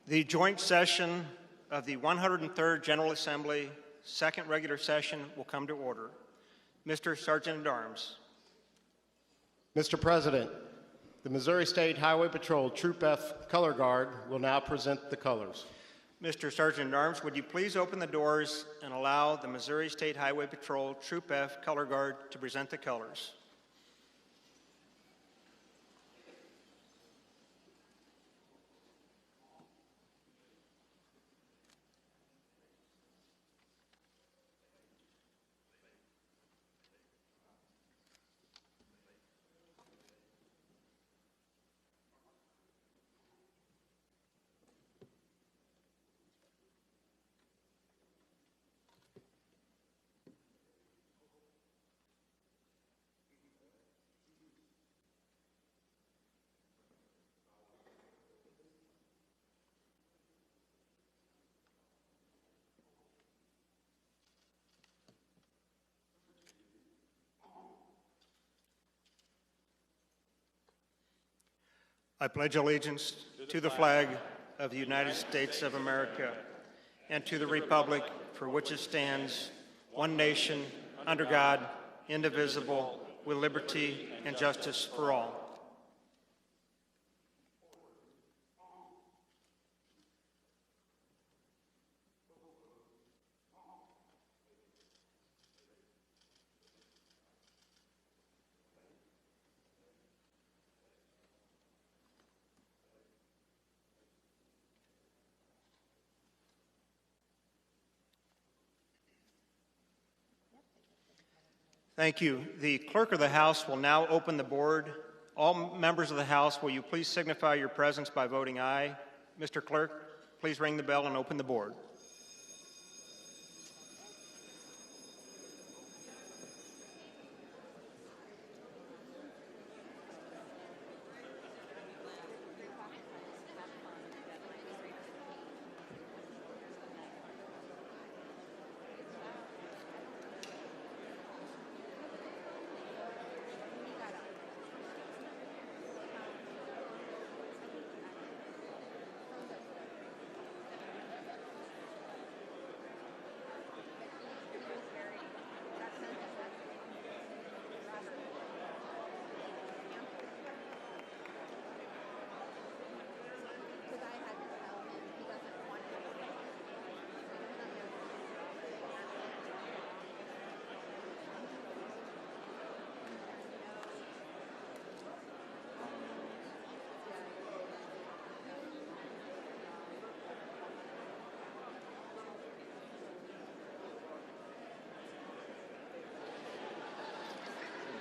The joint session of the 103rd General Assembly, second regular session, will come to order. Mr. Sergeant at Arms. Mr. President, the Missouri State Highway Patrol Troop F Color Guard will now present the colors. Mr. Sergeant at Arms, would you please open the doors and allow the Missouri State Highway Patrol Troop F Color Guard to present the colors? I pledge allegiance to the flag of the United States of America and to the republic for which it stands, one nation, under God, indivisible, with liberty and justice for all. Thank you. The clerk of the House will now open the board. All members of the House, will you please signify your presence by voting aye? Mr. Clerk, please ring the bell and open the board.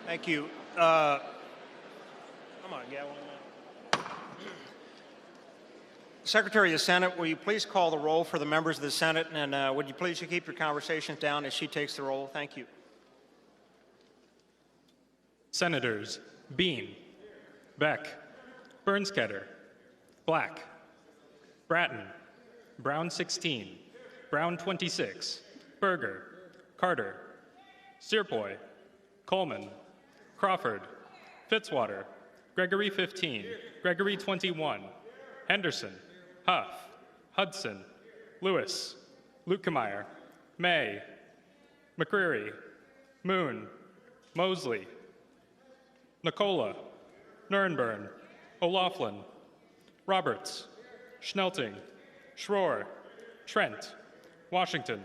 Thank you. Come on, get one. Secretary of the Senate, will you please call the roll for the members of the Senate, and would you please keep your conversations down as she takes the roll? Thank you. Senators Bean, Beck, Bernsketter, Black, Bratton, Brown 16, Brown 26, Berger, Carter, Searpoy, Coleman, Crawford, Fitzwater, Gregory 15, Gregory 21, Henderson, Huff, Hudson, Lewis, Lukemeyer, May, McCreary, Moon, Mosley, Nicola, Nurnburn, O'Laughlin, Roberts, Schnelting, Schroer, Trent, Washington,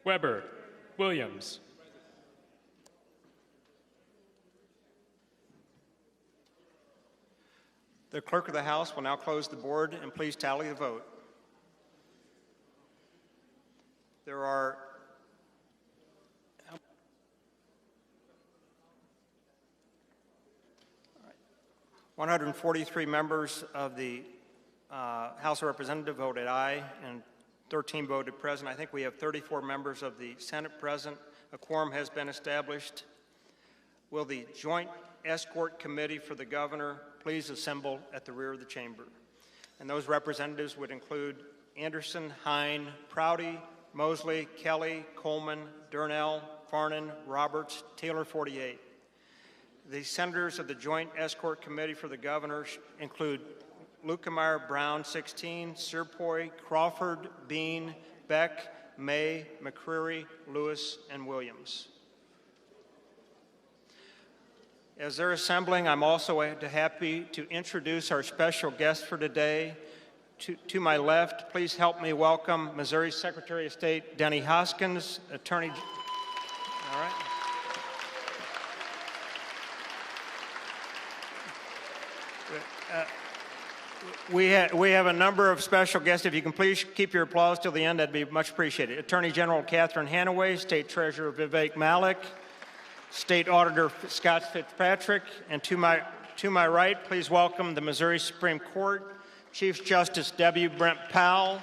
Weber, Williams. The clerk of the House will now close the board, and please tally the vote. There are 143 members of the House of Representatives voted aye, and 13 voted present. I think we have 34 members of the Senate present. A quorum has been established. Will the Joint Escort Committee for the Governor please assemble at the rear of the chamber? And those representatives would include Anderson, Hine, Prouty, Mosley, Kelly, Coleman, Durnell, Farnan, Roberts, Taylor 48. The senators of the Joint Escort Committee for the Governor include Lukemeyer, Brown, 16, Serpoy, Crawford, Bean, Beck, May, McCreary, Lewis, and Williams. As they're assembling, I'm also happy to introduce our special guest for today. To my left, please help me welcome Missouri Secretary of State Denny Hoskins, Attorney. All right. We have a number of special guests. If you can please keep your applause till the end, that'd be much appreciated. Attorney General Catherine Hanaway, State Treasurer Vivek Malik, State Auditor Scott Fitzpatrick, and to my right, please welcome the Missouri Supreme Court, Chief Justice W. Brent Powell,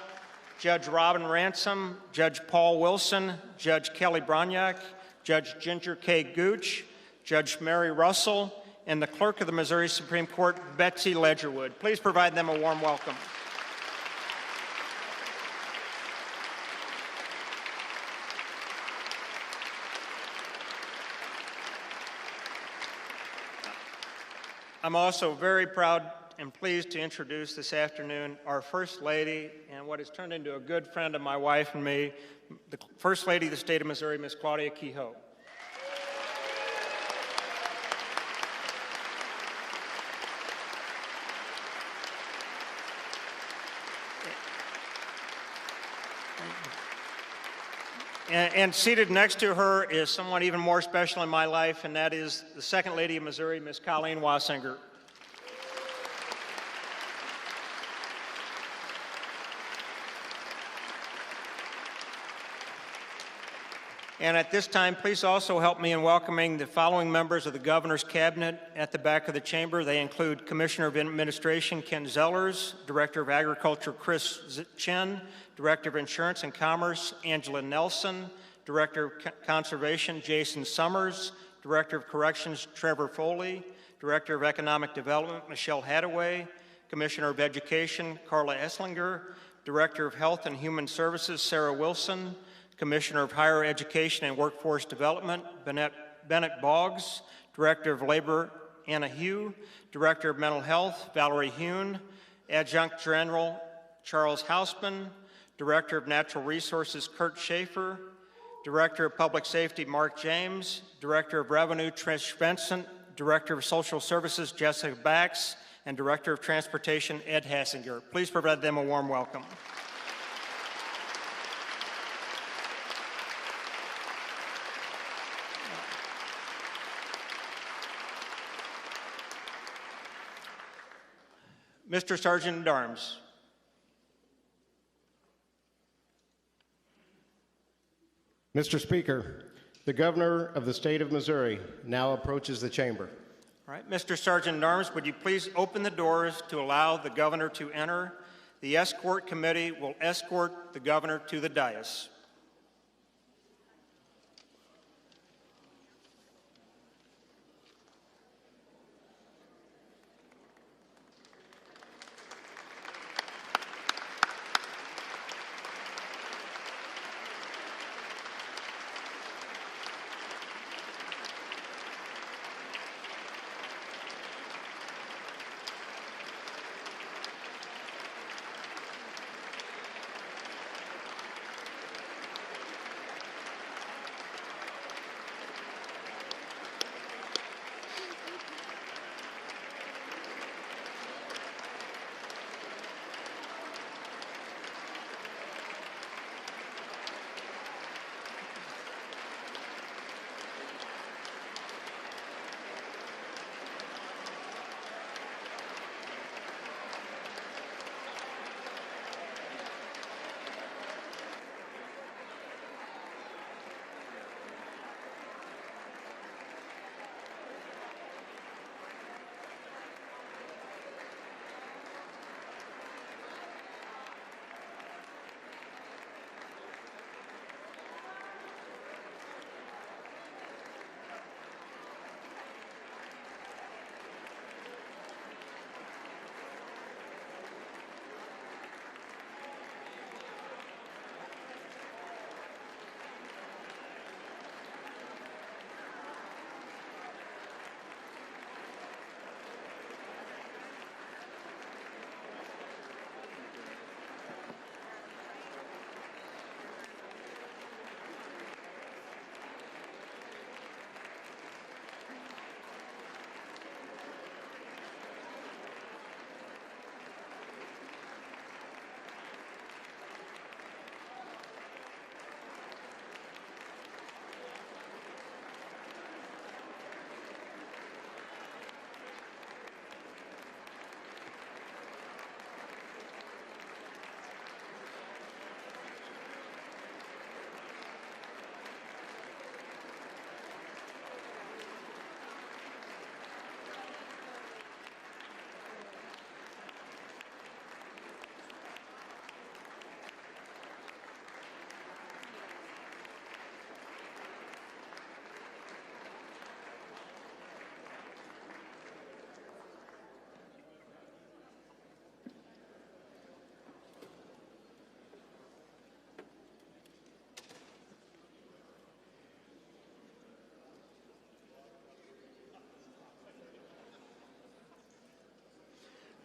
Judge Robin Ransom, Judge Paul Wilson, Judge Kelly Broniak, Judge Ginger K. Gooch, Judge Mary Russell, and the Clerk of the Missouri Supreme Court, Betsy Ledgerwood. Please provide them a warm welcome. I'm also very proud and pleased to introduce this afternoon our First Lady and what has turned into a good friend of my wife and me, the First Lady of the State of Missouri, Ms. Claudia Kehoe. And seated next to her is someone even more special in my life, and that is the Second Lady of Missouri, Ms. Colleen Wassinger. And at this time, please also help me in welcoming the following members of the Governor's Cabinet at the back of the chamber. They include Commissioner of Administration Ken Zellers, Director of Agriculture Chris Chen, Director of Insurance and Commerce Angela Nelson, Director of Conservation Jason Summers, Director of Corrections Trevor Foley, Director of Economic Development Michelle Hadaway, Commissioner of Education Carla Esslinger, Director of Health and Human Services Sarah Wilson, Commissioner of Higher Education and Workforce Development Bennett Boggs, Director of Labor Anna Hugh, Director of Mental Health Valerie Hune, Adjunct General Charles Hausman, Director of Natural Resources Kurt Schaefer, Director of Public Safety Mark James, Director of Revenue Trish Vincent, Director of Social Services Jessica Bax, and Director of Transportation Ed Hassinger. Please provide them a warm welcome. Mr. Sergeant at Arms. Mr. Speaker, the Governor of the State of Missouri now approaches the chamber. All right, Mr. Sergeant at Arms, would you please open the doors to allow the Governor to enter? The escort committee will escort the Governor to the dais.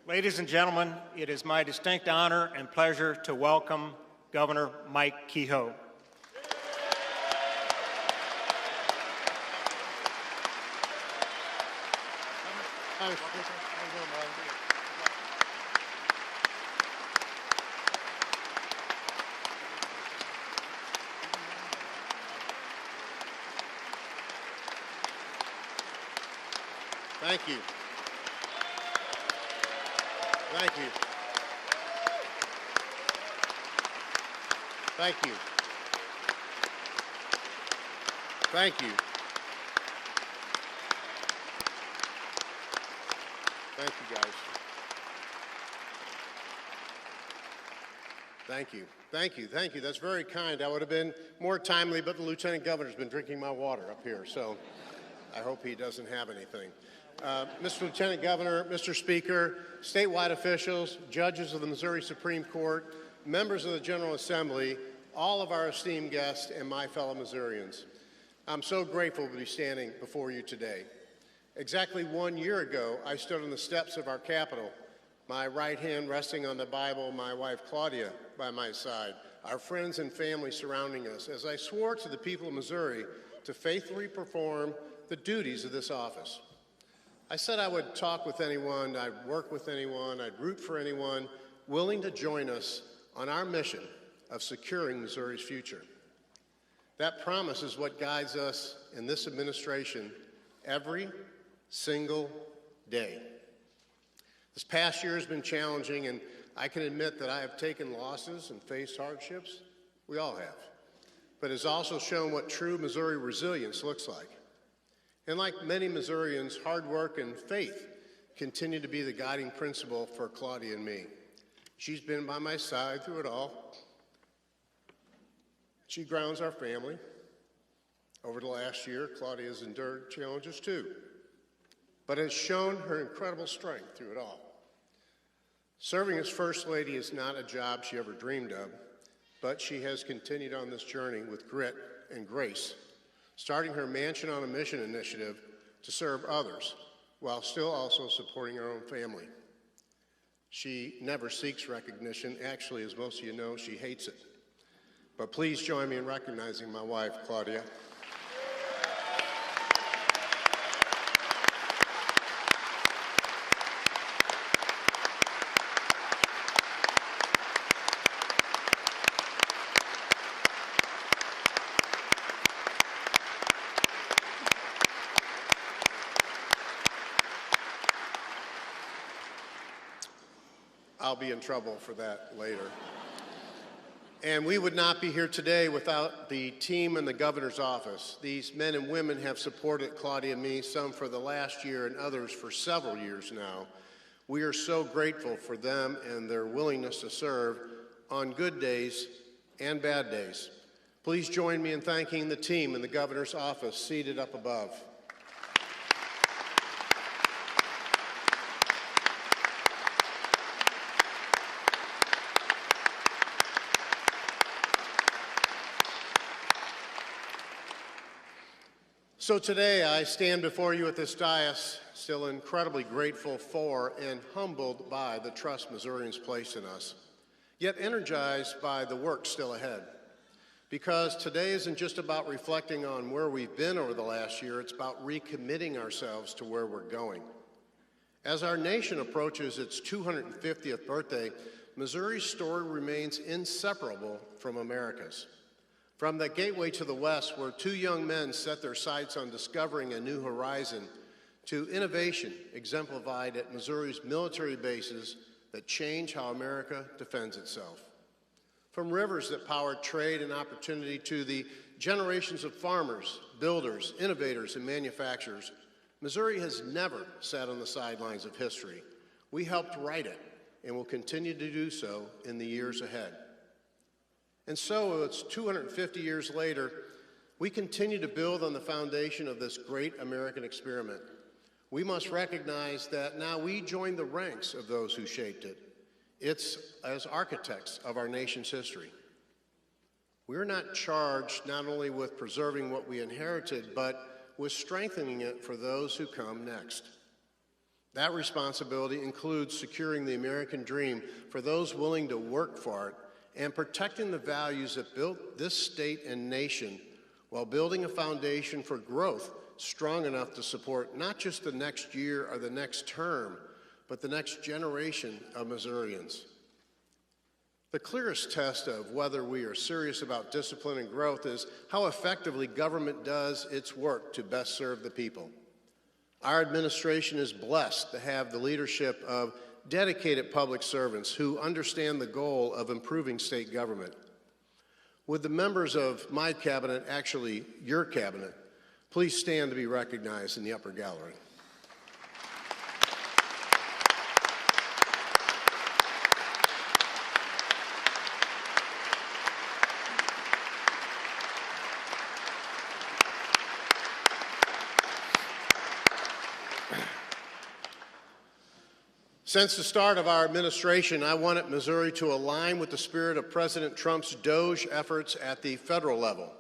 Ladies and gentlemen, it is my distinct honor and pleasure to welcome Governor Mike Kehoe. Thank you. Thank you. Thank you. Thank you. Thank you, guys. Thank you. Thank you. Thank you. That's very kind. I would have been more timely, but the Lieutenant Governor's been drinking my water up here, so I hope he doesn't have anything. Mr. Lieutenant Governor, Mr. Speaker, statewide officials, judges of the Missouri Supreme Court, members of the General Assembly, all of our esteemed guests, and my fellow Missourians. I'm so grateful to be standing before you today. Exactly 1 year ago, I stood on the steps of our Capitol, my right hand resting on the Bible, my wife Claudia by my side, our friends and family surrounding us, as I swore to the people of Missouri to faithfully perform the duties of this office. I said I would talk with anyone, I'd work with anyone, I'd root for anyone willing to join us on our mission of securing Missouri's future. That promise is what guides us in this administration every single day. This past year has been challenging, and I can admit that I have taken losses and faced hardships. We all have. But it's also shown what true Missouri resilience looks like. And like many Missourians, hard work and faith continue to be the guiding principle for Claudia and me. She's been by my side through it all. She grounds our family. Over the last year, Claudia has endured challenges too, but has shown her incredible strength through it all. Serving as First Lady is not a job she ever dreamed of, but she has continued on this journey with grit and grace, starting her Mansion on a Mission initiative to serve others while still also supporting her own family. She never seeks recognition. Actually, as most of you know, she hates it. But please join me in recognizing my wife, Claudia. I'll be in trouble for that later. And we would not be here today without the team in the governor's office. These men and women have supported Claudia and me, some for the last year and others for several years now. We are so grateful for them and their willingness to serve on good days and bad days. Please join me in thanking the team in the governor's office seated up above. So today I stand before you at this dais, still incredibly grateful for and humbled by the trust Missourians place in us, yet energized by the work still ahead. Because today isn't just about reflecting on where we've been over the last year, it's about recommitting ourselves to where we're going. As our nation approaches its 250th birthday, Missouri's story remains inseparable from America's. From the gateway to the west, where two young men set their sights on discovering a new horizon, to innovation exemplified at Missouri's military bases that change how America defends itself. From rivers that power trade and opportunity to the generations of farmers, builders, innovators, and manufacturers, Missouri has never sat on the sidelines of history. We helped write it and will continue to do so in the years ahead. And so, it's 250 years later, we continue to build on the foundation of this great American experiment. We must recognize that now we join the ranks of those who shaped it. It's as architects of our nation's history. We're not charged not only with preserving what we inherited, but with strengthening it for those who come next. That responsibility includes securing the American dream for those willing to work for it and protecting the values that built this state and nation while building a foundation for growth strong enough to support not just the next year or the next term, but the next generation of Missourians. The clearest test of whether we are serious about discipline and growth is how effectively government does its work to best serve the people. Our administration is blessed to have the leadership of dedicated public servants who understand the goal of improving state government. Would the members of my cabinet, actually your cabinet, please stand to be recognized in the upper gallery. Since the start of our administration, I wanted Missouri to align with the spirit of President Trump's DOGE efforts at the federal level.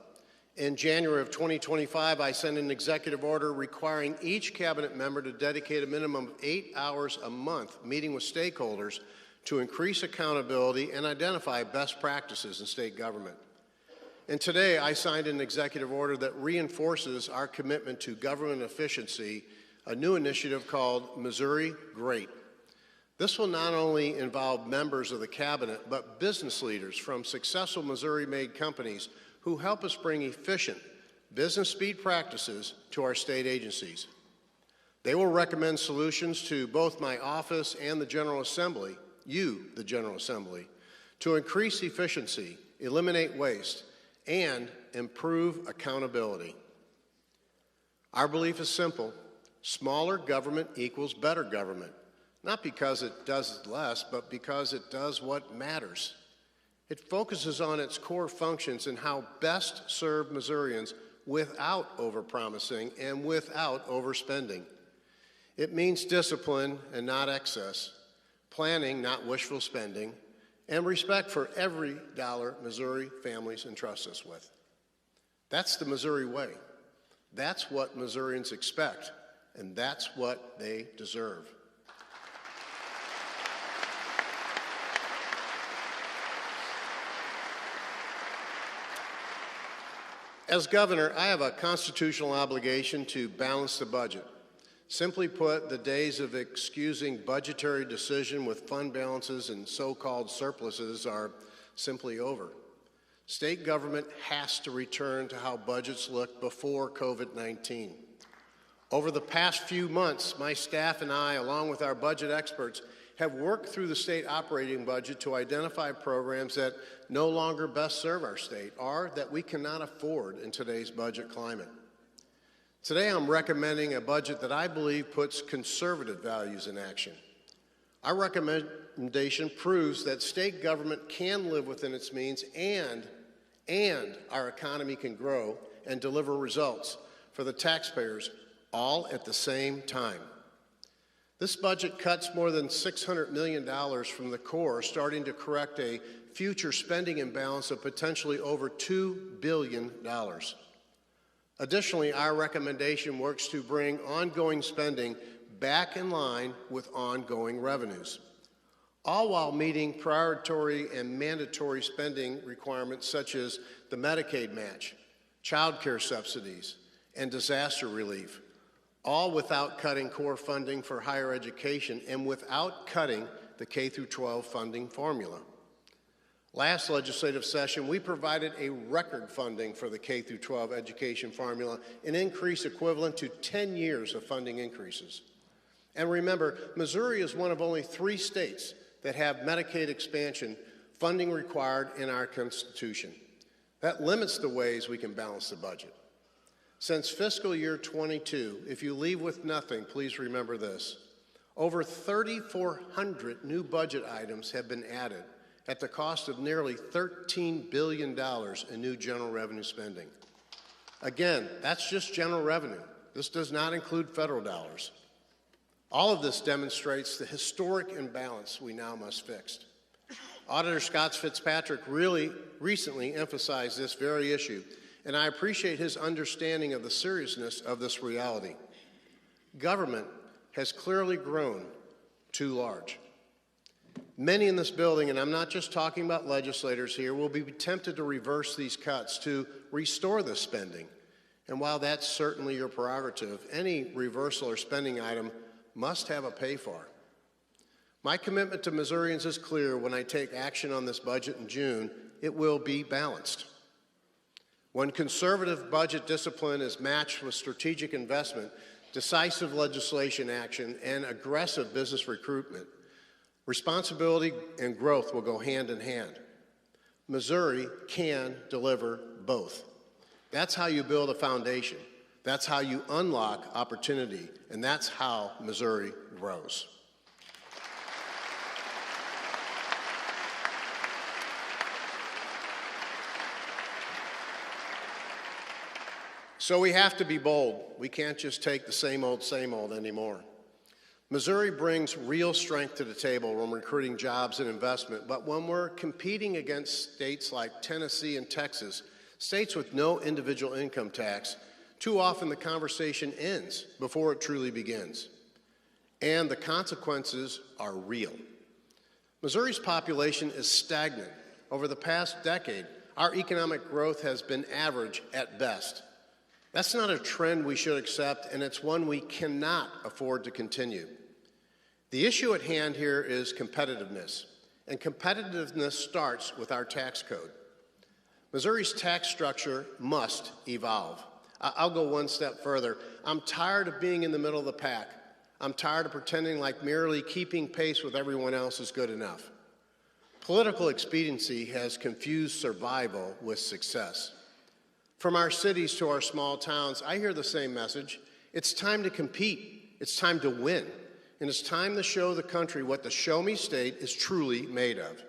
In January of 2025, I sent an executive order requiring each cabinet member to dedicate a minimum of 8 hours a month meeting with stakeholders to increase accountability and identify best practices in state government. And today, I signed an executive order that reinforces our commitment to government efficiency, a new initiative called Missouri Great. This will not only involve members of the cabinet, but business leaders from successful Missouri-made companies who help us bring efficient business speed practices to our state agencies. They will recommend solutions to both my office and the General Assembly, you, the General Assembly, to increase efficiency, eliminate waste, and improve accountability. Our belief is simple: smaller government equals better government. Not because it does less, but because it does what matters. It focuses on its core functions and how best serve Missourians without overpromising and without overspending. It means discipline and not excess, planning, not wishful spending, and respect for every dollar Missouri families entrust us with. That's the Missouri way. That's what Missourians expect, and that's what they deserve. As governor, I have a constitutional obligation to balance the budget. Simply put, the days of excusing budgetary decision with fund balances and so-called surpluses are simply over. State government has to return to how budgets looked before COVID-19. Over the past few months, my staff and I, along with our budget experts, have worked through the state operating budget to identify programs that no longer best serve our state or that we cannot afford in today's budget climate. Today, I'm recommending a budget that I believe puts conservative values in action. Our recommendation proves that state government can live within its means and our economy can grow and deliver results for the taxpayers all at the same time. This budget cuts more than $600 million from the core, starting to correct a future spending imbalance of potentially over $2 billion. Additionally, our recommendation works to bring ongoing spending back in line with ongoing revenues, all while meeting priority and mandatory spending requirements such as the Medicaid match, child care subsidies, and disaster relief, all without cutting core funding for higher education and without cutting the K-12 funding formula. Last legislative session, we provided a record funding for the K-12 education formula, an increase equivalent to 10 years of funding increases. And remember, Missouri is one of only 3 states that have Medicaid expansion funding required in our Constitution. That limits the ways we can balance the budget. Since fiscal year 22, if you leave with nothing, please remember this: over 3,400 new budget items have been added at the cost of nearly $13 billion in new general revenue spending. Again, that's just general revenue. This does not include federal dollars. All of this demonstrates the historic imbalance we now must fix. Auditor Scott Fitzpatrick really recently emphasized this very issue, and I appreciate his understanding of the seriousness of this reality. Government has clearly grown too large. Many in this building, and I'm not just talking about legislators here, will be tempted to reverse these cuts to restore this spending. And while that's certainly your prerogative, any reversal or spending item must have a pay for. My commitment to Missourians is clear. When I take action on this budget in June, it will be balanced. When conservative budget discipline is matched with strategic investment, decisive legislation action, and aggressive business recruitment, responsibility and growth will go hand in hand. Missouri can deliver both. That's how you build a foundation. That's how you unlock opportunity, and that's how Missouri grows. So we have to be bold. We can't just take the same old anymore. Missouri brings real strength to the table when recruiting jobs and investment, but when we're competing against states like Tennessee and Texas, states with no individual income tax, too often the conversation ends before it truly begins. And the consequences are real. Missouri's population is stagnant. Over the past decade, our economic growth has been average at best. That's not a trend we should accept, and it's one we cannot afford to continue. The issue at hand here is competitiveness, and competitiveness starts with our tax code. Missouri's tax structure must evolve. I'll go one step further. I'm tired of being in the middle of the pack. I'm tired of pretending like merely keeping pace with everyone else is good enough. Political expediency has confused survival with success. From our cities to our small towns, I hear the same message. It's time to compete. It's time to win. And it's time to show the country what the Show Me State is truly made of.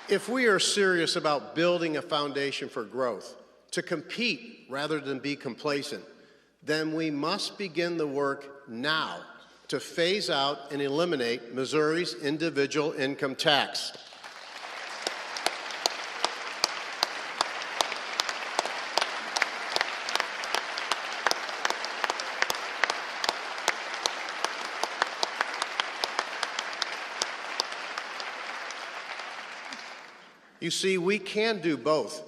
If we are serious about building a foundation for growth, to compete rather than be complacent, then we must begin the work now to phase out and eliminate Missouri's individual income tax. You see, we can do both.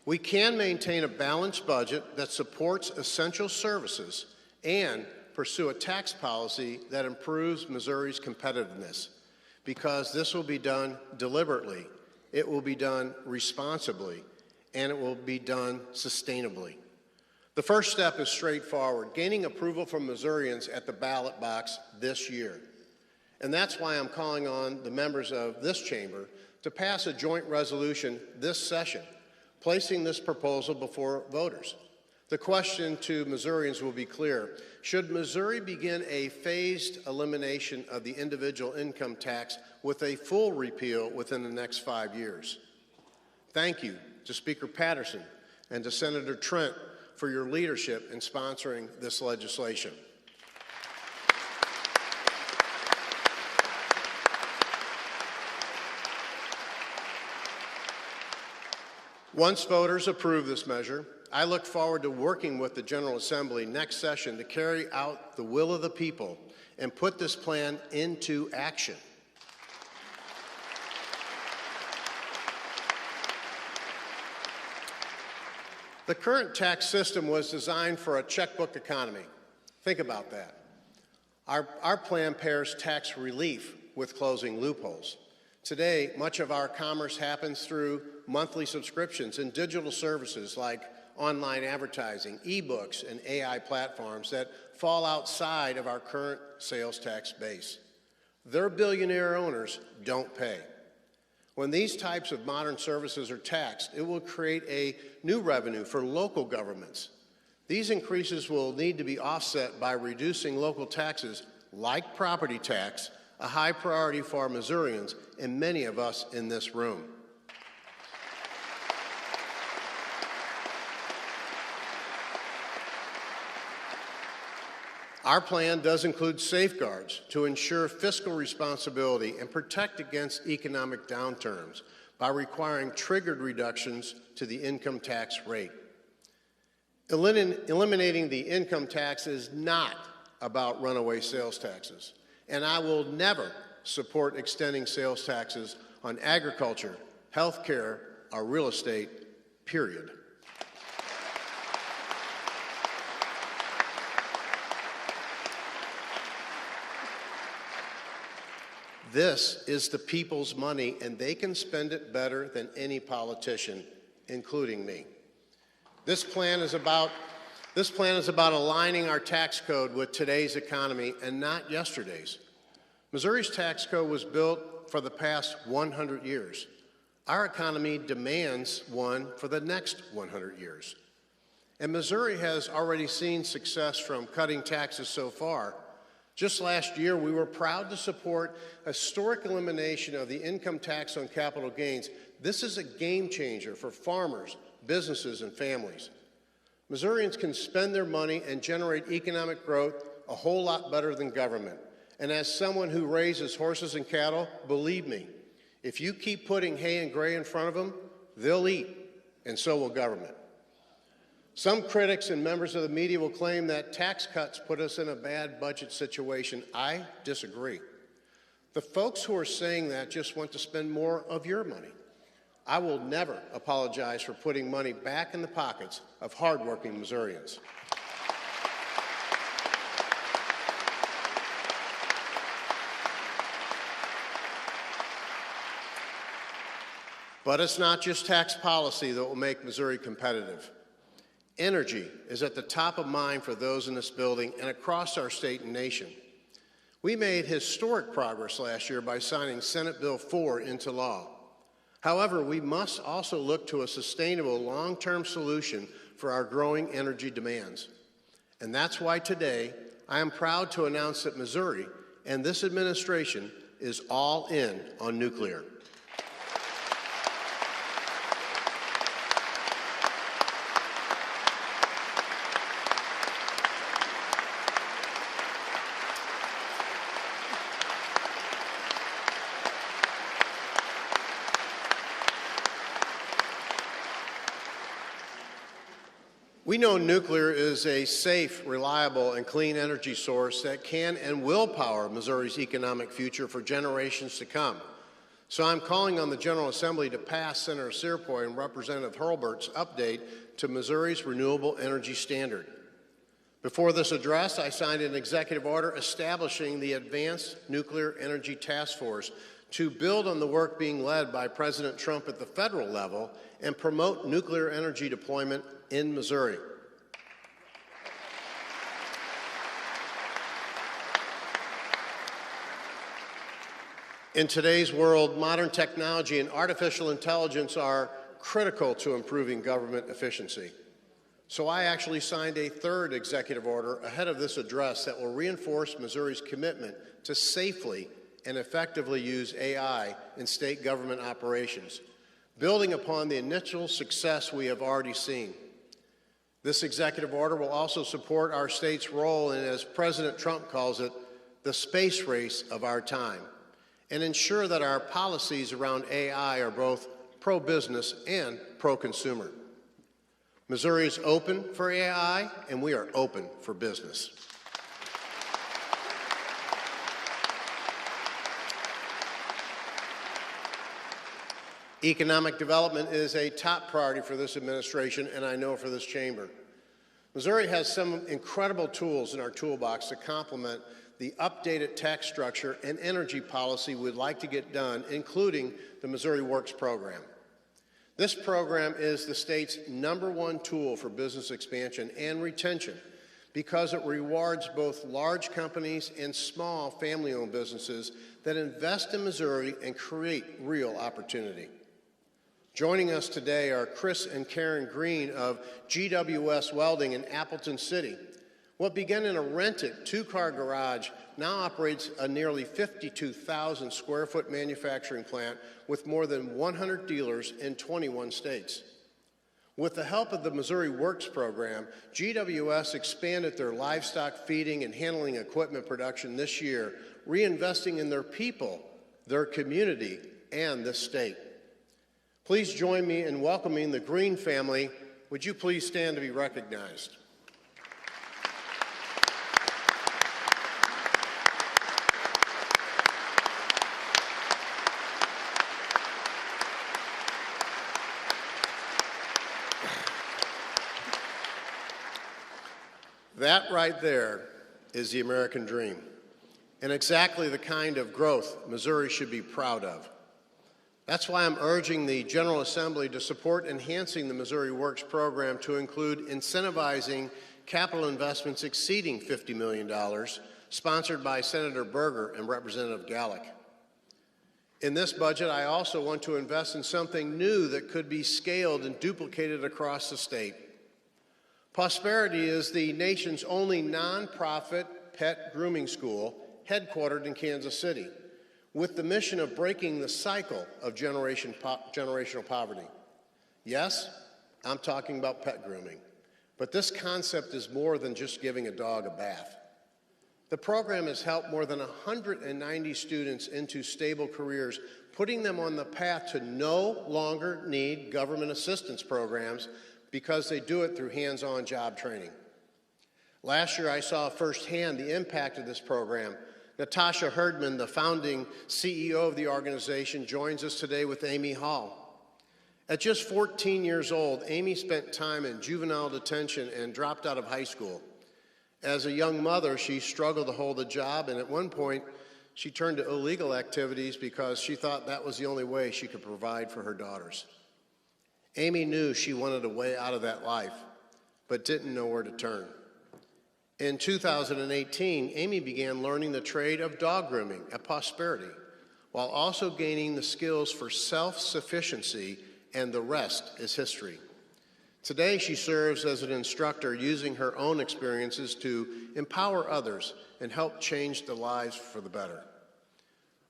We can maintain a balanced budget that supports essential services and pursue a tax policy that improves Missouri's competitiveness, because this will be done deliberately, it will be done responsibly, and it will be done sustainably. The first step is straightforward, gaining approval from Missourians at the ballot box this year. And that's why I'm calling on the members of this chamber to pass a joint resolution this session, placing this proposal before voters. The question to Missourians will be clear. Should Missouri begin a phased elimination of the individual income tax with a full repeal within the next 5 years? Thank you to Speaker Patterson and to Senator Trent for your leadership in sponsoring this legislation. Once voters approve this measure, I look forward to working with the General Assembly next session to carry out the will of the people and put this plan into action. The current tax system was designed for a checkbook economy. Think about that. Our plan pairs tax relief with closing loopholes. Today, much of our commerce happens through monthly subscriptions and digital services like online advertising, e-books, and AI platforms that fall outside of our current sales tax base. Their billionaire owners don't pay. When these types of modern services are taxed, it will create a new revenue for local governments. These increases will need to be offset by reducing local taxes like property tax, a high priority for Missourians and many of us in this room. Our plan does include safeguards to ensure fiscal responsibility and protect against economic downturns. by requiring triggered reductions to the income tax rate. Eliminating the income tax is not about runaway sales taxes, and I will never support extending sales taxes on agriculture, health care, or real estate, period. This is the people's money, and they can spend it better than any politician, including me. This plan is about aligning our tax code with today's economy and not yesterday's. Missouri's tax code was built for the past 100 years. Our economy demands one for the next 100 years. And Missouri has already seen success from cutting taxes so far. Just last year, we were proud to support a historic elimination of the income tax on capital gains. This is a game changer for farmers, businesses, and families. Missourians can spend their money and generate economic growth a whole lot better than government. And as someone who raises horses and cattle, believe me, if you keep putting hay and gray in front of them, they'll eat, and so will government. Some critics and members of the media will claim that tax cuts put us in a bad budget situation. I disagree. The folks who are saying that just want to spend more of your money. I will never apologize for putting money back in the pockets of hardworking Missourians. But it's not just tax policy that will make Missouri competitive. Energy is at the top of mind for those in this building and across our state and nation. We made historic progress last year by signing Senate Bill 4 into law. However, we must also look to a sustainable long-term solution for our growing energy demands. And that's why today I am proud to announce that Missouri and this administration is all in on nuclear. We know nuclear is a safe, reliable, and clean energy source that can and will power Missouri's economic future for generations to come. So I'm calling on the General Assembly to pass Senator Searpoy and Representative Hurlburt's update to Missouri's renewable energy standard. Before this address, I signed an executive order establishing the Advanced Nuclear Energy Task Force to build on the work being led by President Trump at the federal level and promote nuclear energy deployment in Missouri. In today's world, modern technology and artificial intelligence are critical to improving government efficiency. So I actually signed a third executive order ahead of this address that will reinforce Missouri's commitment to safely and effectively use AI in state government operations, building upon the initial success we have already seen. This executive order will also support our state's role in, as President Trump calls it, the space race of our time, and ensure that our policies around AI are both pro-business and pro-consumer. Missouri is open for AI, and we are open for business. Economic development is a top priority for this administration, and I know for this chamber. Missouri has some incredible tools in our toolbox to complement the updated tax structure and energy policy we'd like to get done, including the Missouri Works program. This program is the state's #1 tool for business expansion and retention because it rewards both large companies and small family-owned businesses that invest in Missouri and create real opportunity. Joining us today are Chris and Karen Green of GWS Welding in Appleton City. What began in a rented two-car garage now operates a nearly 52,000 square foot manufacturing plant with more than 100 dealers in 21 states. With the help of the Missouri Works program, GWS expanded their livestock feeding and handling equipment production this year, reinvesting in their people, their community, and the state. Please join me in welcoming the Green family. Would you please stand to be recognized? That right there is the American dream, and exactly the kind of growth Missouri should be proud of. That's why I'm urging the General Assembly to support enhancing the Missouri Works program to include incentivizing capital investments exceeding $50 million, sponsored by Senator Berger and Representative Gallick. In this budget, I also want to invest in something new that could be scaled and duplicated across the state. Prosperity is the nation's only nonprofit pet grooming school headquartered in Kansas City, with the mission of breaking the cycle of generational poverty. Yes, I'm talking about pet grooming, but this concept is more than just giving a dog a bath. The program has helped more than 190 students into stable careers, putting them on the path to no longer need government assistance programs because they do it through hands-on job training. Last year, I saw firsthand the impact of this program. Natasha Herdman, the founding CEO of the organization, joins us today with Amy Hall. At just 14 years old, Amy spent time in juvenile detention and dropped out of high school. As a young mother, she struggled to hold a job, and at one point, she turned to illegal activities because she thought that was the only way she could provide for her daughters. Amy knew she wanted a way out of that life, but didn't know where to turn. In 2018, Amy began learning the trade of dog grooming at Prosperity, while also gaining the skills for self-sufficiency, and the rest is history. Today, she serves as an instructor using her own experiences to empower others and help change the lives for the better.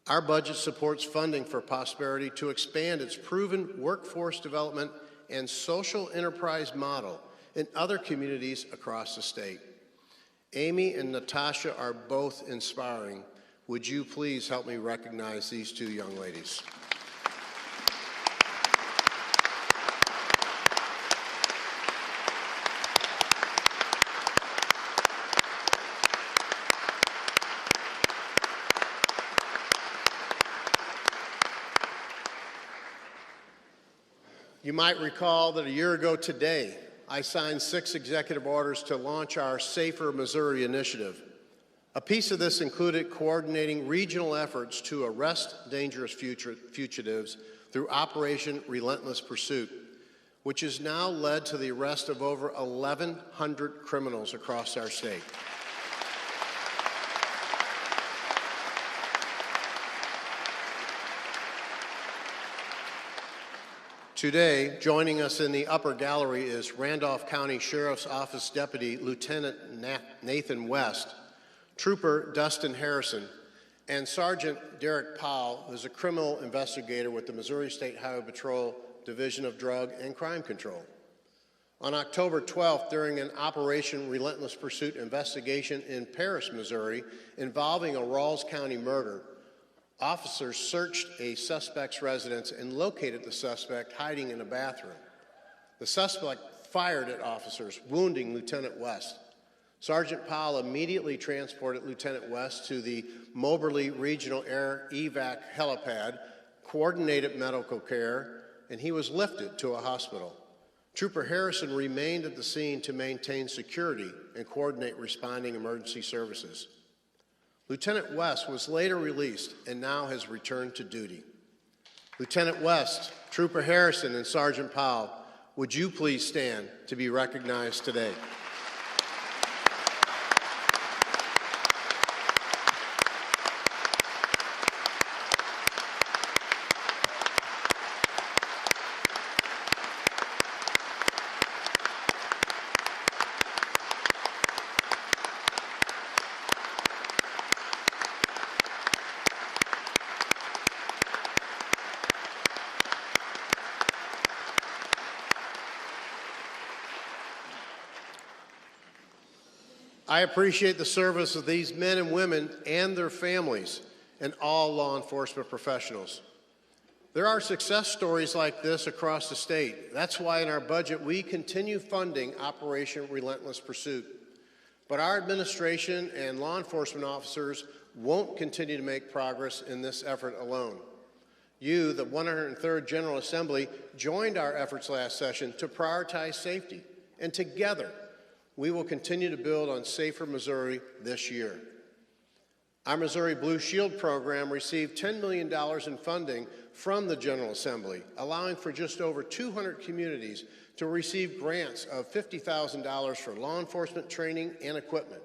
Our budget supports funding for Prosperity to expand its proven workforce development and social enterprise model in other communities across the state. Amy and Natasha are both inspiring. Would you please help me recognize these two young ladies? You might recall that a year ago today, I signed 6 executive orders to launch our Safer Missouri initiative. A piece of this included coordinating regional efforts to arrest dangerous fugitives through Operation Relentless Pursuit, which has now led to the arrest of over 1,100 criminals across our state. Today, joining us in the upper gallery is Randolph County Sheriff's Office Deputy Lieutenant Nathan West, Trooper Dustin Harrison, and Sergeant Derek Powell, who is a criminal investigator with the Missouri State Highway Patrol Division of Drug and Crime Control. On October 12th, during an Operation Relentless Pursuit investigation in Paris, Missouri, involving a Rawls County murder, officers searched a suspect's residence and located the suspect hiding in a bathroom. The suspect fired at officers, wounding Lieutenant West. Sergeant Powell immediately transported Lieutenant West to the Moberly Regional Air Evac helipad, coordinated medical care, and he was lifted to a hospital. Trooper Harrison remained at the scene to maintain security and coordinate responding emergency services. Lieutenant West was later released and now has returned to duty. Lieutenant West, Trooper Harrison, and Sergeant Powell, would you please stand to be recognized today? I appreciate the service of these men and women and their families and all law enforcement professionals. There are success stories like this across the state. That's why in our budget we continue funding Operation Relentless Pursuit. But our administration and law enforcement officers won't continue to make progress in this effort alone. You, the 103rd General Assembly, joined our efforts last session to prioritize safety, and together we will continue to build on safer Missouri this year. Our Missouri Blue Shield program received $10 million in funding from the General Assembly, allowing for just over 200 communities to receive grants of $50,000 for law enforcement training and equipment.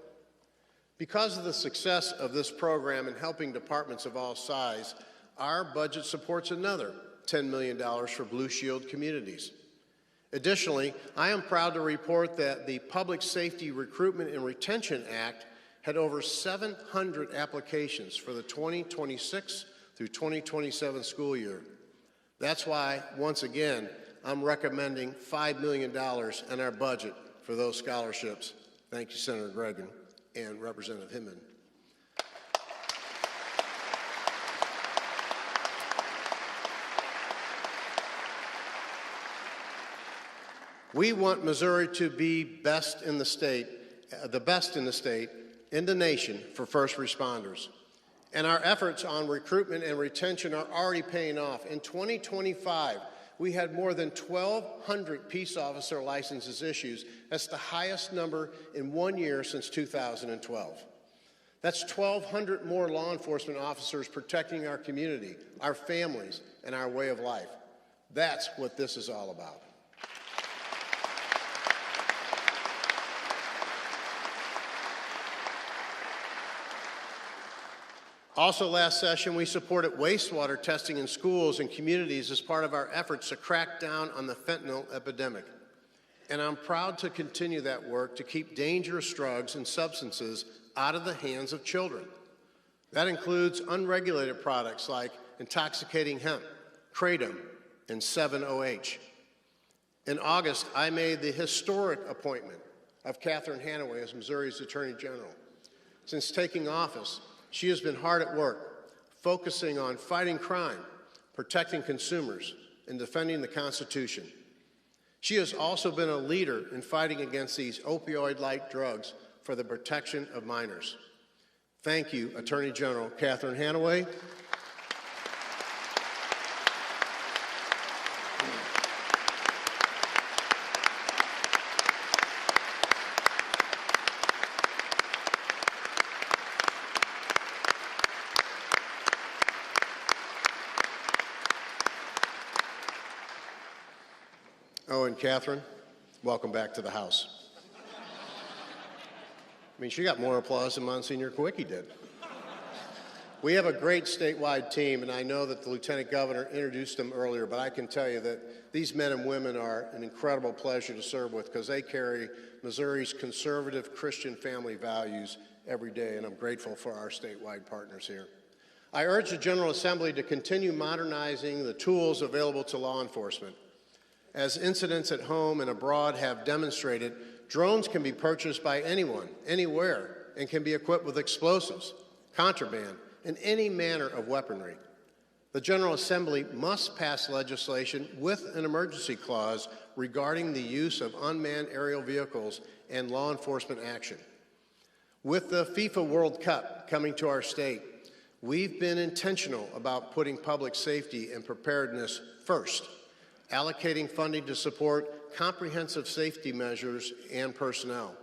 Because of the success of this program in helping departments of all size, our budget supports another $10 million for Blue Shield communities. Additionally, I am proud to report that the Public Safety Recruitment and Retention Act had over 700 applications for the 2026 through 2027 school year. That's why, once again, I'm recommending $5 million in our budget for those scholarships. Thank you, Senator Gregan and Representative Hinman. We want Missouri to be the best in the state, in the nation for first responders. And our efforts on recruitment and retention are already paying off. In 2025, we had more than 1,200 peace officer licenses issued. That's the highest number in 1 year since 2012. That's 1,200 more law enforcement officers protecting our community, our families, and our way of life. That's what this is all about. Also last session, we supported wastewater testing in schools and communities as part of our efforts to crack down on the fentanyl epidemic. And I'm proud to continue that work to keep dangerous drugs and substances out of the hands of children. That includes unregulated products like intoxicating hemp, kratom, and 7-OH. In August, I made the historic appointment of Catherine Hanaway as Missouri's Attorney General. Since taking office, she has been hard at work, focusing on fighting crime, protecting consumers, and defending the Constitution. She has also been a leader in fighting against these opioid-like drugs for the protection of minors. Thank you, Attorney General Catherine Hanaway. Oh, and Catherine, welcome back to the House. I mean, she got more applause than Monsignor Kawicki did. We have a great statewide team, and I know that the Lieutenant Governor introduced them earlier, but I can tell you that these men and women are an incredible pleasure to serve with because they carry Missouri's conservative Christian family values every day, and I'm grateful for our statewide partners here. I urge the General Assembly to continue modernizing the tools available to law enforcement. As incidents at home and abroad have demonstrated, drones can be purchased by anyone, anywhere, and can be equipped with explosives, contraband, and any manner of weaponry. The General Assembly must pass legislation with an emergency clause regarding the use of unmanned aerial vehicles and law enforcement action. With the FIFA World Cup coming to our state, we've been intentional about putting public safety and preparedness first, allocating funding to support comprehensive safety measures and personnel.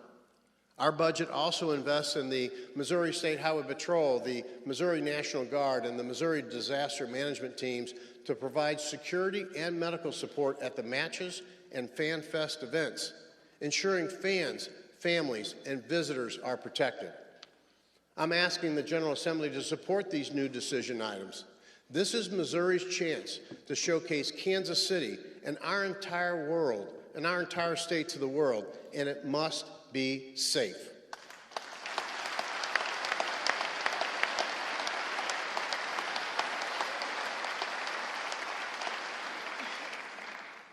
Our budget also invests in the Missouri State Highway Patrol, the Missouri National Guard, and the Missouri Disaster Management Teams to provide security and medical support at the matches and Fan Fest events, ensuring fans, families, and visitors are protected. I'm asking the General Assembly to support these new decision items. This is Missouri's chance to showcase Kansas City and our entire world, and our entire state to the world, and it must be safe.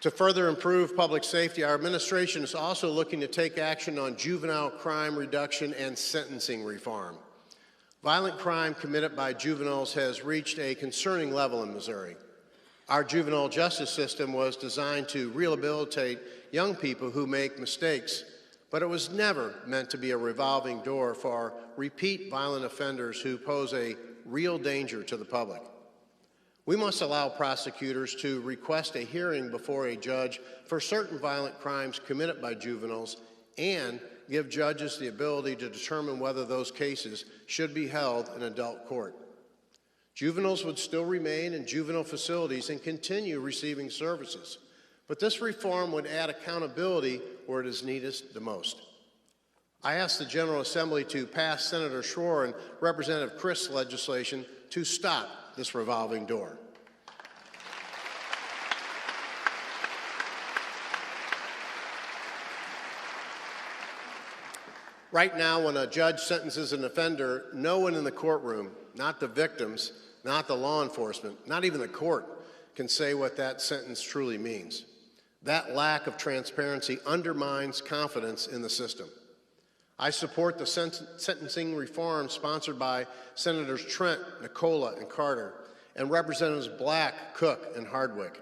To further improve public safety, our administration is also looking to take action on juvenile crime reduction and sentencing reform. Violent crime committed by juveniles has reached a concerning level in Missouri. Our juvenile justice system was designed to rehabilitate young people who make mistakes, but it was never meant to be a revolving door for repeat violent offenders who pose a real danger to the public. We must allow prosecutors to request a hearing before a judge for certain violent crimes committed by juveniles and give judges the ability to determine whether those cases should be held in adult court. Juveniles would still remain in juvenile facilities and continue receiving services, but this reform would add accountability where it is needed the most. I asked the General Assembly to pass Senator Schroer and Representative Christ's legislation to stop this revolving door. Right now, when a judge sentences an offender, no one in the courtroom, not the victims, not the law enforcement, not even the court, can say what that sentence truly means. That lack of transparency undermines confidence in the system. I support the sentencing reform sponsored by Senators Trent, Nicola, and Carter, and Representatives Black, Cook, and Hardwick.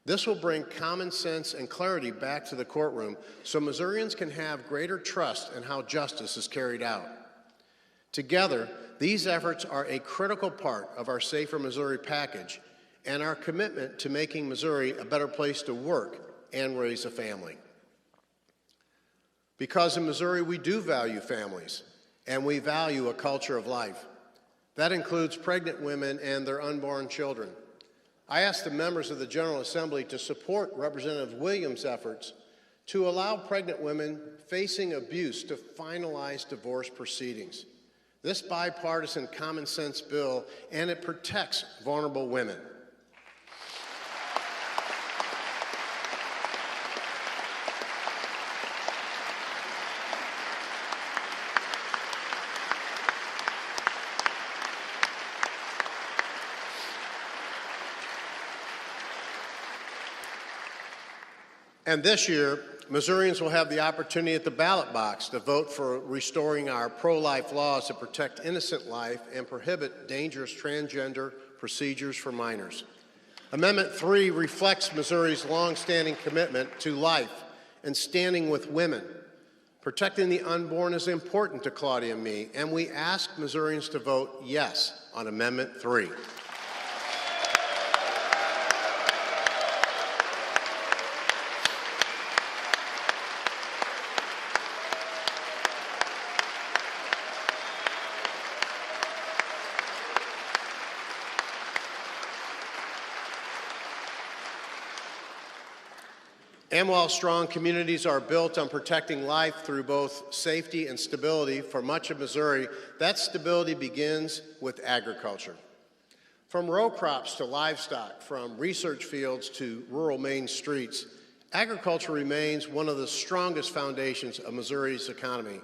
This will bring common sense and clarity back to the courtroom so Missourians can have greater trust in how justice is carried out. Together, these efforts are a critical part of our Safer Missouri package and our commitment to making Missouri a better place to work and raise a family. Because in Missouri, we do value families, and we value a culture of life. That includes pregnant women and their unborn children. I asked the members of the General Assembly to support Representative Williams' efforts to allow pregnant women facing abuse to finalize divorce proceedings. This bipartisan common sense bill, and it protects vulnerable women. And this year, Missourians will have the opportunity at the ballot box to vote for restoring our pro-life laws that protect innocent life and prohibit dangerous transgender procedures for minors. Amendment 3 reflects Missouri's longstanding commitment to life and standing with women. Protecting the unborn is important to Claudia and me, and we ask Missourians to vote yes on Amendment 3. And while strong communities are built on protecting life through both safety and stability for much of Missouri, that stability begins with agriculture. From row crops to livestock, from research fields to rural main streets, agriculture remains one of the strongest foundations of Missouri's economy,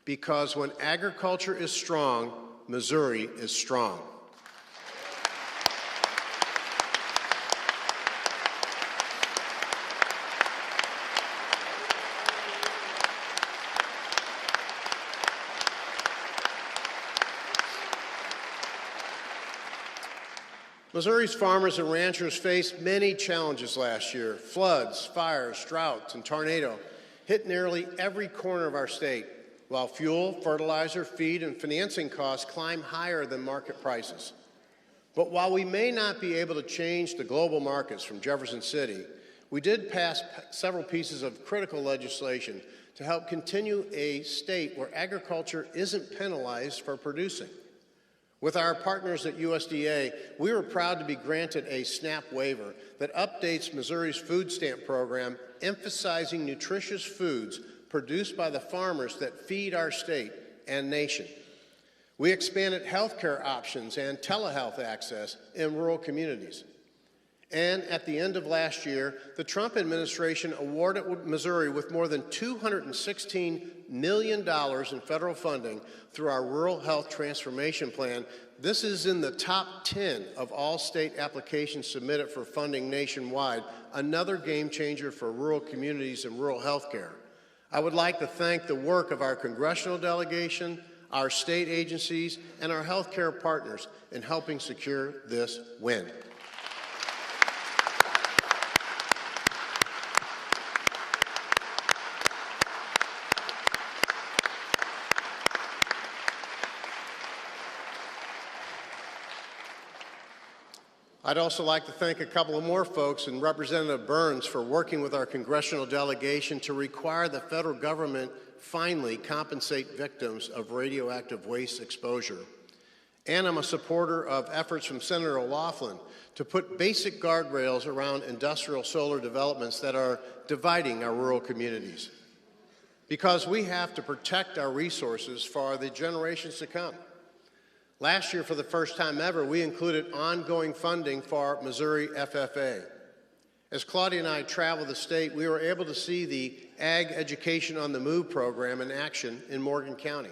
because when agriculture is strong, Missouri is strong. Missouri's farmers and ranchers faced many challenges last year. Floods, fires, droughts, and tornadoes hit nearly every corner of our state, while fuel, fertilizer, feed, and financing costs climb higher than market prices. But while we may not be able to change the global markets from Jefferson City, we did pass several pieces of critical legislation to help continue a state where agriculture isn't penalized for producing. With our partners at USDA, we were proud to be granted a SNAP waiver that updates Missouri's food stamp program, emphasizing nutritious foods produced by the farmers that feed our state and nation. We expanded healthcare options and telehealth access in rural communities. And at the end of last year, the Trump administration awarded Missouri with more than $216 million in federal funding through our Rural Health Transformation Plan. This is in the top 10 of all state applications submitted for funding nationwide, another game changer for rural communities and rural health care. I would like to thank the work of our congressional delegation, our state agencies, and our healthcare partners in helping secure this win. I'd also like to thank a couple of more folks and Representative Burns for working with our congressional delegation to require the federal government finally compensate victims of radioactive waste exposure. And I'm a supporter of efforts from Senator O'Laughlin to put basic guardrails around industrial solar developments that are dividing our rural communities. Because we have to protect our resources for the generations to come. Last year, for the first time ever, we included ongoing funding for Missouri FFA. As Claudia and I traveled the state, we were able to see the Ag Education on the Move program in action in Morgan County.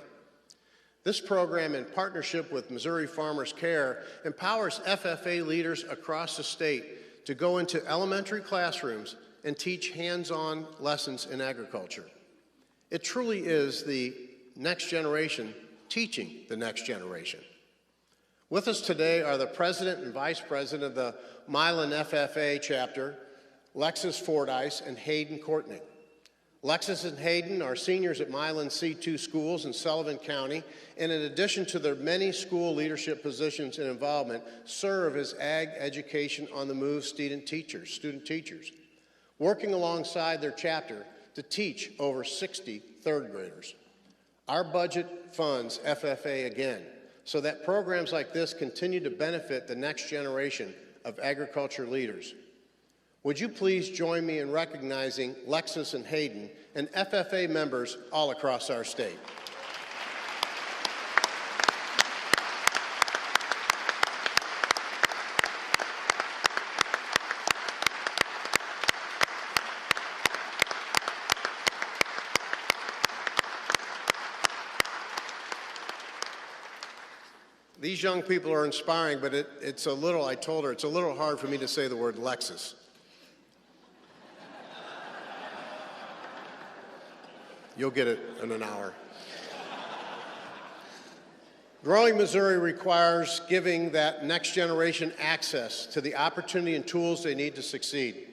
This program, in partnership with Missouri Farmers Care, empowers FFA leaders across the state to go into elementary classrooms and teach hands-on lessons in agriculture. It truly is the next generation teaching the next generation. With us today are the President and Vice President of the Milan FFA chapter, Lexus Fordyce and Hayden Courtney. Lexus and Hayden are seniors at Milan C2 schools in Sullivan County, and in addition to their many school leadership positions and involvement, serve as Ag Education on the Move student teachers, working alongside their chapter to teach over 60 third graders. Our budget funds FFA again, so that programs like this continue to benefit the next generation of agriculture leaders. Would you please join me in recognizing Lexus and Hayden and FFA members all across our state? These young people are inspiring, but it's a little, I told her, it's a little hard for me to say the word Lexus. You'll get it in an hour. Growing Missouri requires giving that next generation access to the opportunity and tools they need to succeed.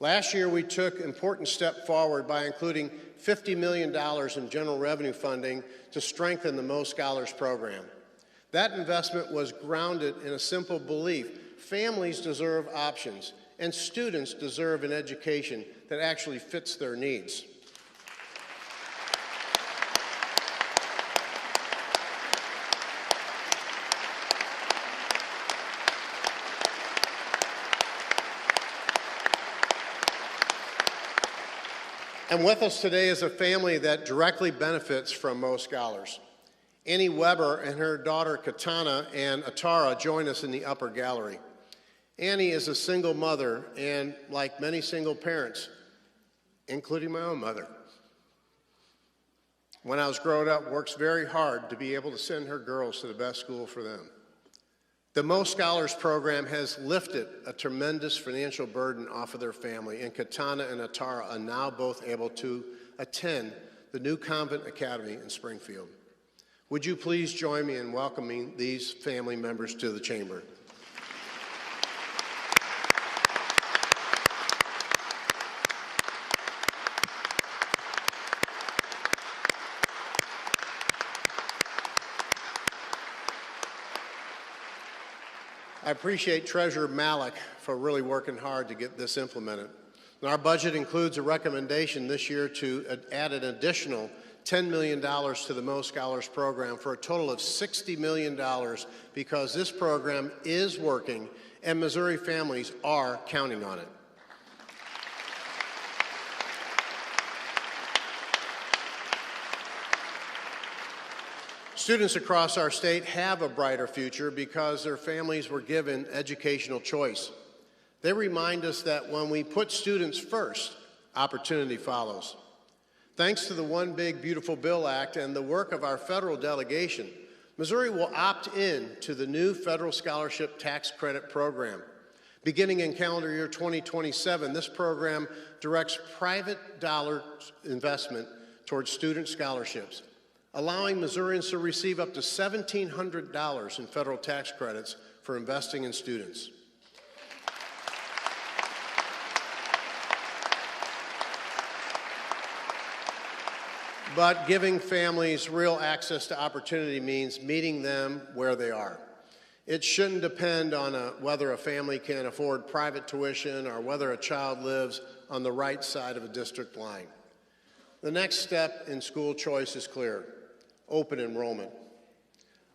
Last year, we took an important step forward by including $50 million in general revenue funding to strengthen the Mo Scholars program. That investment was grounded in a simple belief: families deserve options, and students deserve an education that actually fits their needs. And with us today is a family that directly benefits from Mo Scholars. Annie Weber and her daughter Katana and Atara join us in the upper gallery. Annie is a single mother and, like many single parents, including my own mother, when I was growing up, works very hard to be able to send her girls to the best school for them. The Mo Scholars program has lifted a tremendous financial burden off of their family, and Katana and Atara are now both able to attend the new convent academy in Springfield. Would you please join me in welcoming these family members to the chamber? I appreciate Treasurer Malik for really working hard to get this implemented. And our budget includes a recommendation this year to add an additional $10 million to the Mo Scholars program for a total of $60 million, because this program is working and Missouri families are counting on it. Students across our state have a brighter future because their families were given educational choice. They remind us that when we put students first, opportunity follows. Thanks to the One Big Beautiful Bill Act and the work of our federal delegation, Missouri will opt in to the new federal scholarship tax credit program. Beginning in calendar year 2027, this program directs private dollar investment towards student scholarships, allowing Missourians to receive up to $1,700 in federal tax credits for investing in students. But giving families real access to opportunity means meeting them where they are. It shouldn't depend on whether a family can afford private tuition or whether a child lives on the right side of a district line. The next step in school choice is clear: open enrollment.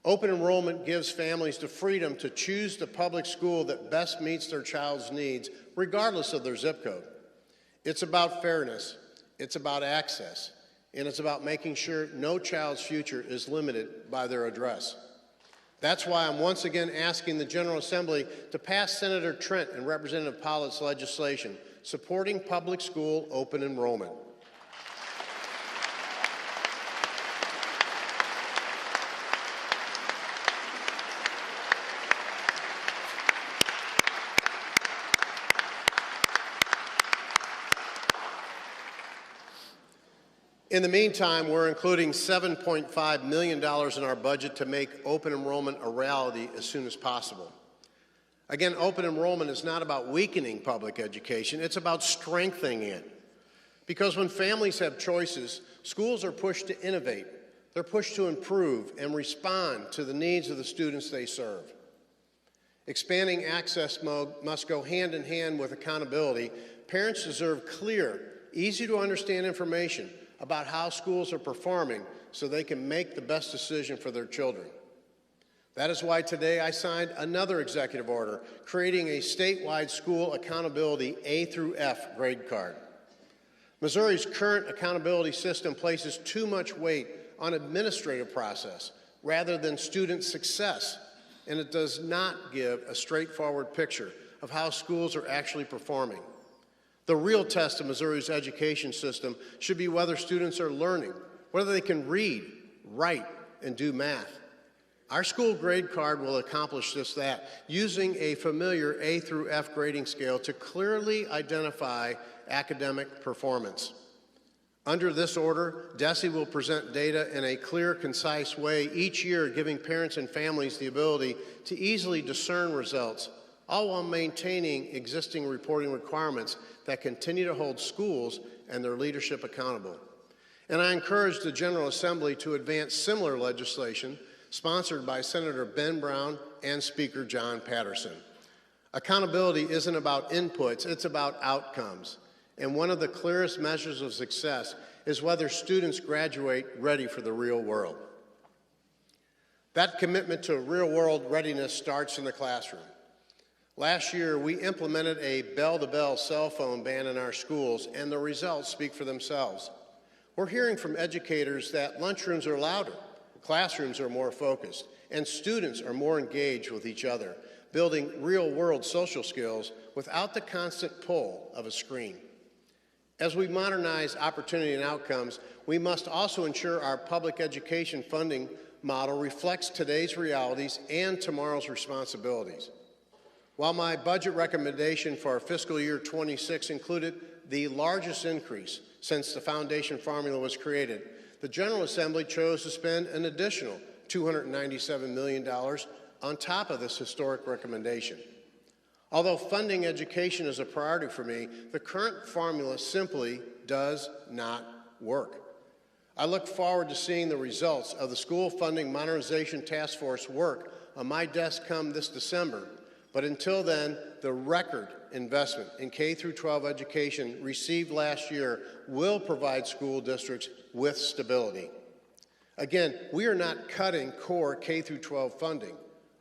Open enrollment gives families the freedom to choose the public school that best meets their child's needs, regardless of their zip code. It's about fairness, it's about access, and it's about making sure no child's future is limited by their address. That's why I'm once again asking the General Assembly to pass Senator Trent and Representative Pollitt's legislation supporting public school open enrollment. In the meantime, we're including $7.5 million in our budget to make open enrollment a reality as soon as possible. Again, open enrollment is not about weakening public education, it's about strengthening it. Because when families have choices, schools are pushed to innovate, they're pushed to improve and respond to the needs of the students they serve. Expanding access must go hand in hand with accountability. Parents deserve clear, easy to understand information about how schools are performing so they can make the best decision for their children. That is why today I signed another executive order creating a statewide school accountability A through F grade card. Missouri's current accountability system places too much weight on administrative process rather than student success, and it does not give a straightforward picture of how schools are actually performing. The real test of Missouri's education system should be whether students are learning, whether they can read, write, and do math. Our school grade card will accomplish just that, using a familiar A through F grading scale to clearly identify academic performance. Under this order, DESE will present data in a clear, concise way each year, giving parents and families the ability to easily discern results, all while maintaining existing reporting requirements that continue to hold schools and their leadership accountable. And I encourage the General Assembly to advance similar legislation sponsored by Senator Ben Brown and Speaker John Patterson. Accountability isn't about inputs, it's about outcomes. And one of the clearest measures of success is whether students graduate ready for the real world. That commitment to real-world readiness starts in the classroom. Last year, we implemented a bell-to-bell cell phone ban in our schools, and the results speak for themselves. We're hearing from educators that lunchrooms are louder, classrooms are more focused, and students are more engaged with each other, building real-world social skills without the constant pull of a screen. As we modernize opportunity and outcomes, we must also ensure our public education funding model reflects today's realities and tomorrow's responsibilities. While my budget recommendation for fiscal year 26 included the largest increase since the foundation formula was created, the General Assembly chose to spend an additional $297 million on top of this historic recommendation. Although funding education is a priority for me, the current formula simply does not work. I look forward to seeing the results of the School Funding Modernization Task Force work on my desk come this December. But until then, the record investment in K-12 education received last year will provide school districts with stability. Again, we are not cutting core K-12 funding.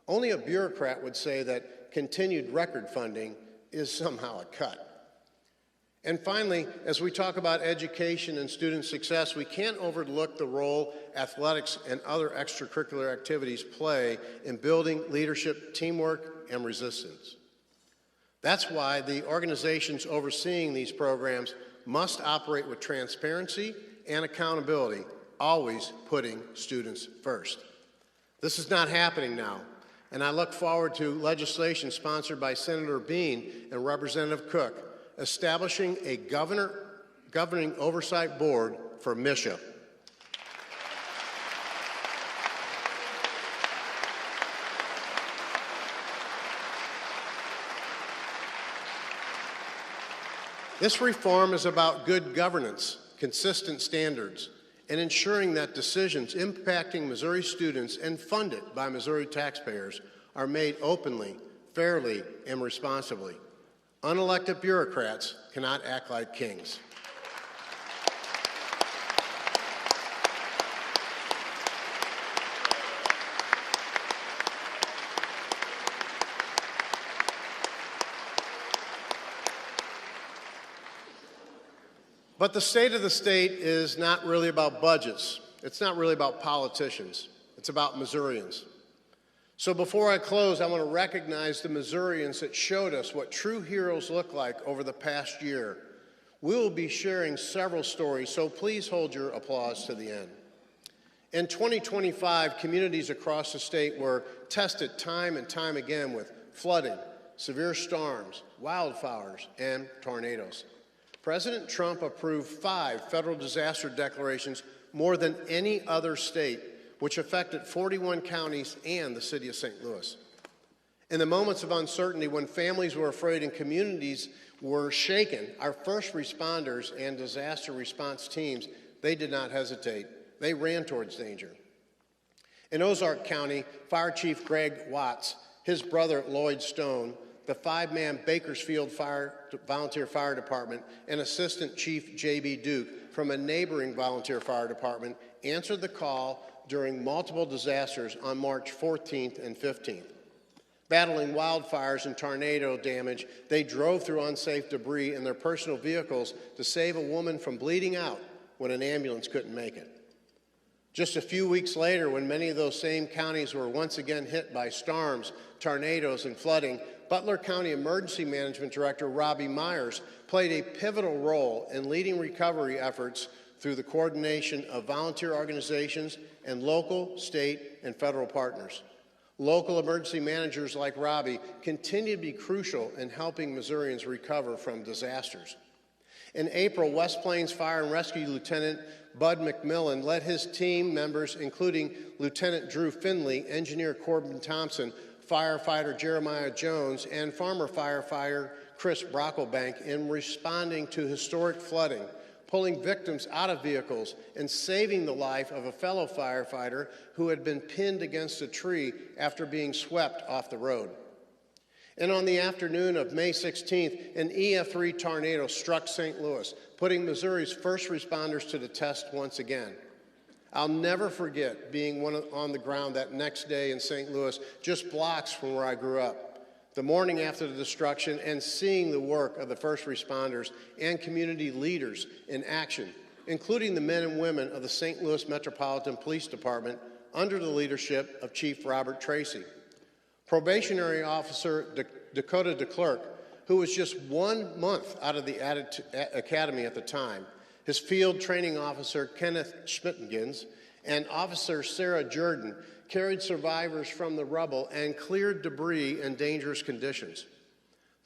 Only a bureaucrat would say that continued record funding is somehow a cut. And finally, as we talk about education and student success, we can't overlook the role athletics and other extracurricular activities play in building leadership, teamwork, and resistance. That's why the organizations overseeing these programs must operate with transparency and accountability, always putting students first. This is not happening now, and I look forward to legislation sponsored by Senator Bean and Representative Cook establishing a governing oversight board for MSHA. This reform is about good governance, consistent standards, and ensuring that decisions impacting Missouri students and funded by Missouri taxpayers are made openly, fairly, and responsibly. Unelected bureaucrats cannot act like kings. But the state of the state is not really about budgets. It's not really about politicians. It's about Missourians. So before I close, I want to recognize the Missourians that showed us what true heroes look like over the past year. We will be sharing several stories, so please hold your applause to the end. In 2025, communities across the state were tested time and time again with flooding, severe storms, wildfires, and tornadoes. President Trump approved 5 federal disaster declarations, more than any other state, which affected 41 counties and the city of St. Louis. In the moments of uncertainty, when families were afraid and communities were shaken, our first responders and disaster response teams, they did not hesitate. They ran towards danger. In Ozark County, Fire Chief Greg Watts, his brother Lloyd Stone, the 5-man Bakersfield Volunteer Fire Department, and Assistant Chief J.B. Duke from a neighboring volunteer fire department answered the call during multiple disasters on March 14th and 15th. Battling wildfires and tornado damage, they drove through unsafe debris in their personal vehicles to save a woman from bleeding out when an ambulance couldn't make it. Just a few weeks later, when many of those same counties were once again hit by storms, tornadoes, and flooding, Butler County Emergency Management Director Robbie Myers played a pivotal role in leading recovery efforts through the coordination of volunteer organizations and local, state, and federal partners. Local emergency managers like Robbie continue to be crucial in helping Missourians recover from disasters. In April, West Plains Fire and Rescue Lieutenant Bud McMillan led his team members, including Lieutenant Drew Finley, Engineer Corbin Thompson, firefighter Jeremiah Jones, and farmer firefighter Chris Brocklebank in responding to historic flooding, pulling victims out of vehicles, and saving the life of a fellow firefighter who had been pinned against a tree after being swept off the road. And on the afternoon of May 16th, an EF3 tornado struck St. Louis, putting Missouri's first responders to the test once again. I'll never forget being on the ground that next day in St. Louis, just blocks from where I grew up, the morning after the destruction, and seeing the work of the first responders and community leaders in action, including the men and women of the St. Louis Metropolitan Police Department under the leadership of Chief Robert Tracy. Probationary Officer Dakota DeClerc, who was just 1 month out of the academy at the time, his field training officer, Kenneth Schmittgens, and Officer Sarah Jordan carried survivors from the rubble and cleared debris in dangerous conditions.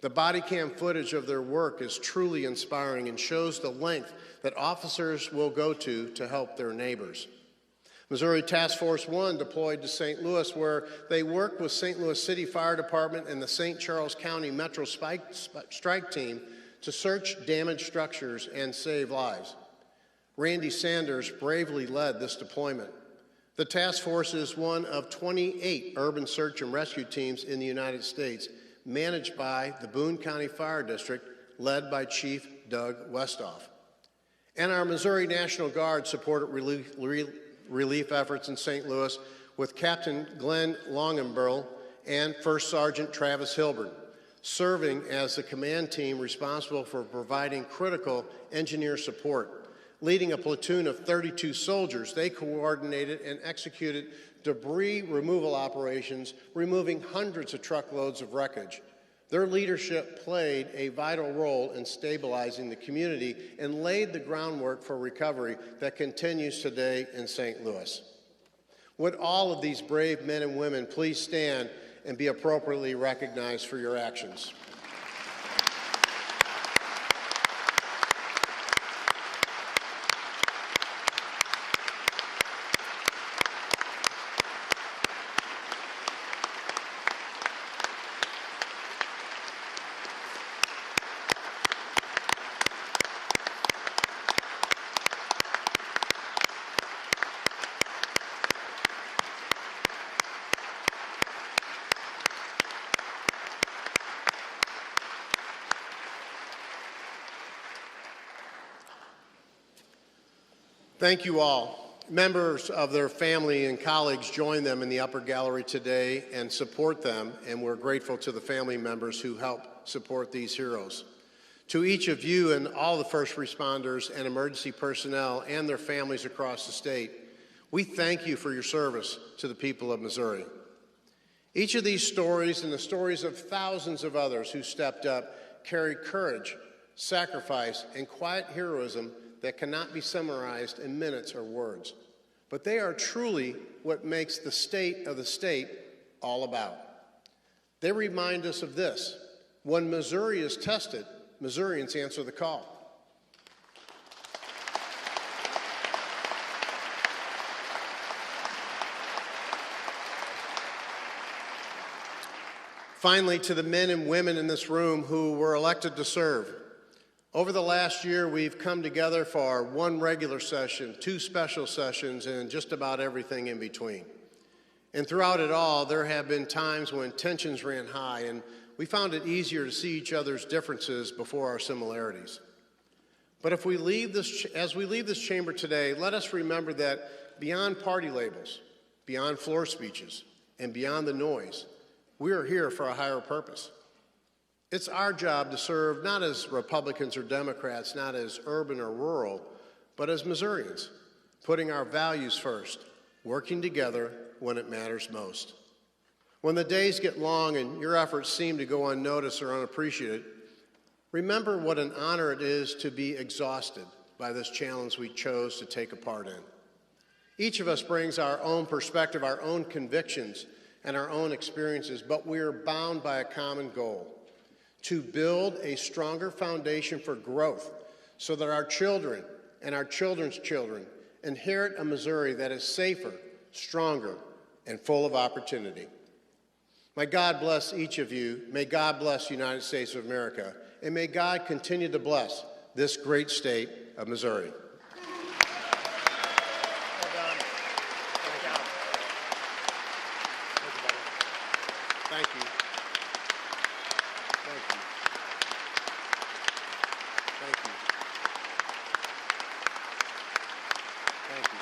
The body cam footage of their work is truly inspiring and shows the length that officers will go to help their neighbors. Missouri Task Force 1 deployed to St. Louis, where they worked with St. Louis City Fire Department and the St. Charles County Metro Strike Team to search damaged structures and save lives. Randy Sanders bravely led this deployment. The task force is one of 28 urban search and rescue teams in the United States, managed by the Boone County Fire District, led by Chief Doug Westhoff. And our Missouri National Guard supported relief efforts in St. Louis with Captain Glenn Longenberl and First Sergeant Travis Hilbert, serving as the command team responsible for providing critical engineer support. Leading a platoon of 32 soldiers, they coordinated and executed debris removal operations, removing hundreds of truckloads of wreckage. Their leadership played a vital role in stabilizing the community and laid the groundwork for recovery that continues today in St. Louis. Would all of these brave men and women please stand and be appropriately recognized for your actions? Thank you all. Members of their family and colleagues join them in the upper gallery today and support them, and we're grateful to the family members who help support these heroes. To each of you and all the first responders and emergency personnel and their families across the state, we thank you for your service to the people of Missouri. Each of these stories and the stories of thousands of others who stepped up carry courage, sacrifice, and quiet heroism that cannot be summarized in minutes or words. But they are truly what makes the state of the state all about. They remind us of this: when Missouri is tested, Missourians answer the call. Finally, to the men and women in this room who were elected to serve. Over the last year, we've come together for one regular session, 2 special sessions, and just about everything in between. And throughout it all, there have been times when tensions ran high, and we found it easier to see each other's differences before our similarities. But as we leave this chamber today, let us remember that beyond party labels, beyond floor speeches, and beyond the noise, we are here for a higher purpose. It's our job to serve not as Republicans or Democrats, not as urban or rural, but as Missourians, putting our values first, working together when it matters most. When the days get long and your efforts seem to go unnoticed or unappreciated, remember what an honor it is to be exhausted by this challenge we chose to take a part in. Each of us brings our own perspective, our own convictions, and our own experiences, but we are bound by a common goal: to build a stronger foundation for growth so that our children and our children's children inherit a Missouri that is safer, stronger, and full of opportunity. May God bless each of you. May God bless the United States of America. And may God continue to bless this great state of Missouri. Thank you. Thank you. Thank you. Thank you. Thank you.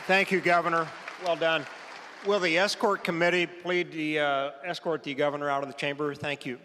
Thank you, Governor. Well done. Will the escort committee please escort the governor out of the chamber? Thank you.